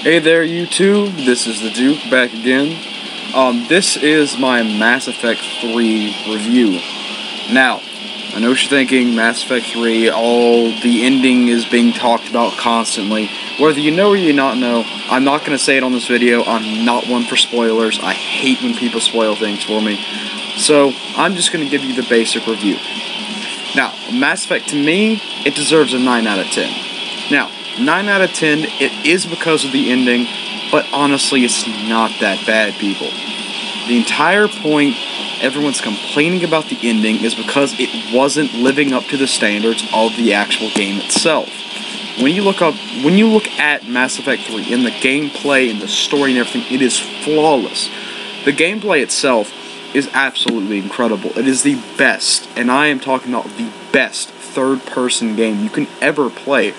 Hey there, YouTube. This is the Duke back again. This is my Mass Effect 3 review. Now, I know what you're thinking, Mass Effect 3, the ending is being talked about constantly. Whether you know or you not know, I'm not going to say it on this video. I'm not one for spoilers. I hate when people spoil things for me. So, I'm just going to give you the basic review. Now, Mass Effect, to me, it deserves a 9 out of 10. Now, 9 out of 10, it is because of the ending, but honestly, it's not that bad, people. The entire point everyone's complaining about the ending is because it wasn't living up to the standards of the actual game itself. When you look at Mass Effect 3, in the gameplay, and the story and everything, it is flawless. The gameplay itself is absolutely incredible. It is the best, and I am talking about the best third-person game you can ever play.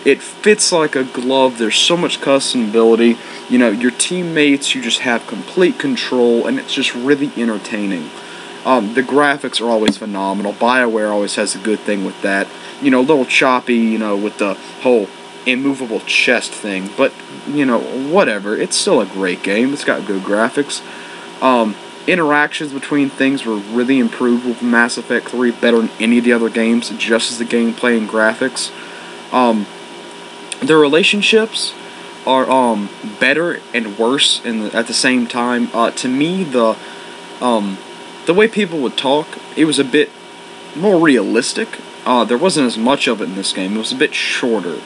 It fits like a glove. There's so much customability. You know, your teammates, you just have complete control, and it's just really entertaining. The graphics are always phenomenal. BioWare always has a good thing with that. You know, a little choppy, you know, with the whole immovable chest thing. But, you know, whatever. It's still a great game. It's got good graphics. Interactions between things were really improved with Mass Effect 3, better than any of the other games, just as the gameplay and graphics. The relationships are better and worse at the same time. To me, the way people would talk, it was a bit more realistic. There wasn't as much of it in this game. It was a bit shorter.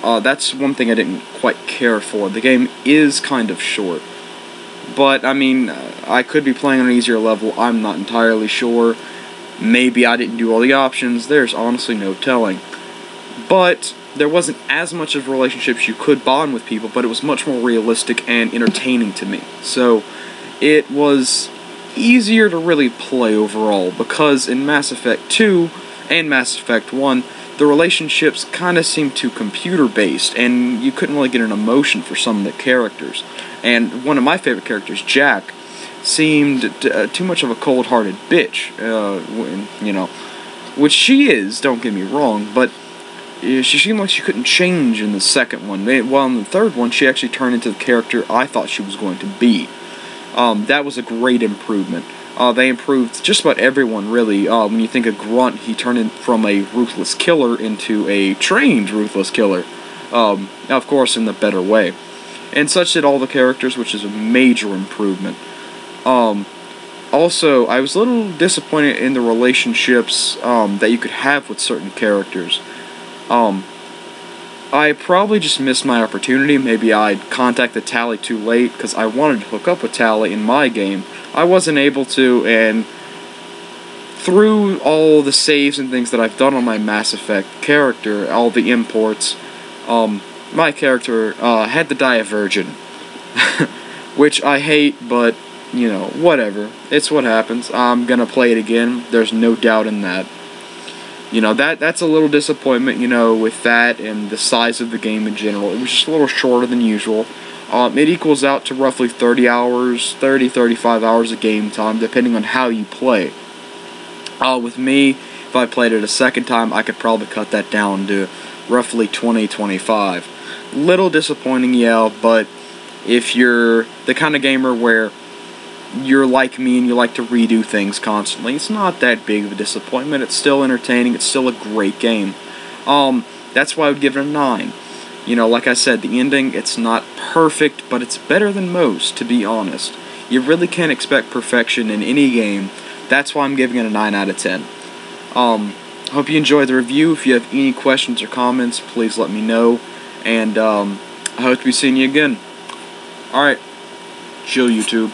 That's one thing I didn't quite care for. The game is kind of short. But, I mean, I could be playing on an easier level. I'm not entirely sure. Maybe I didn't do all the options. There's honestly no telling. But there wasn't as much of relationships you could bond with people, but it was much more realistic and entertaining to me. So, it was easier to really play overall, because in Mass Effect 2 and Mass Effect 1, the relationships kind of seemed too computer-based, and you couldn't really get an emotion for some of the characters. And one of my favorite characters, Jack, seemed too much of a cold-hearted bitch, you know, which she is, don't get me wrong, but she seemed like she couldn't change in the second one. While in the third one, she actually turned into the character I thought she was going to be. That was a great improvement. They improved just about everyone, really. When you think of Grunt, he turned from a ruthless killer into a trained ruthless killer. Of course, in the better way. And such did all the characters, which is a major improvement. Also, I was a little disappointed in the relationships that you could have with certain characters. I probably just missed my opportunity. Maybe I'd contacted Tali too late, because I wanted to hook up with Tali in my game. I wasn't able to, and through all the saves and things that I've done on my Mass Effect character, all the imports, my character had to die a virgin. Which I hate, but, you know, whatever. It's what happens. I'm gonna play it again. There's no doubt in that. You know, that's a little disappointment, you know, with that and the size of the game in general. It was just a little shorter than usual. It equals out to roughly 35 hours of game time, depending on how you play. With me, if I played it a second time, I could probably cut that down to roughly 20-25. Little disappointing, yeah, but if you're the kind of gamer where you're like me and you like to redo things constantly, it's not that big of a disappointment. It's still entertaining. It's still a great game. That's why I would give it a 9. You know, like I said, the ending, it's not perfect, but it's better than most, to be honest. You really can't expect perfection in any game. That's why I'm giving it a 9 out of 10. Hope you enjoyed the review. If you have any questions or comments, please let me know. And I hope to be seeing you again. Alright, chill, YouTube.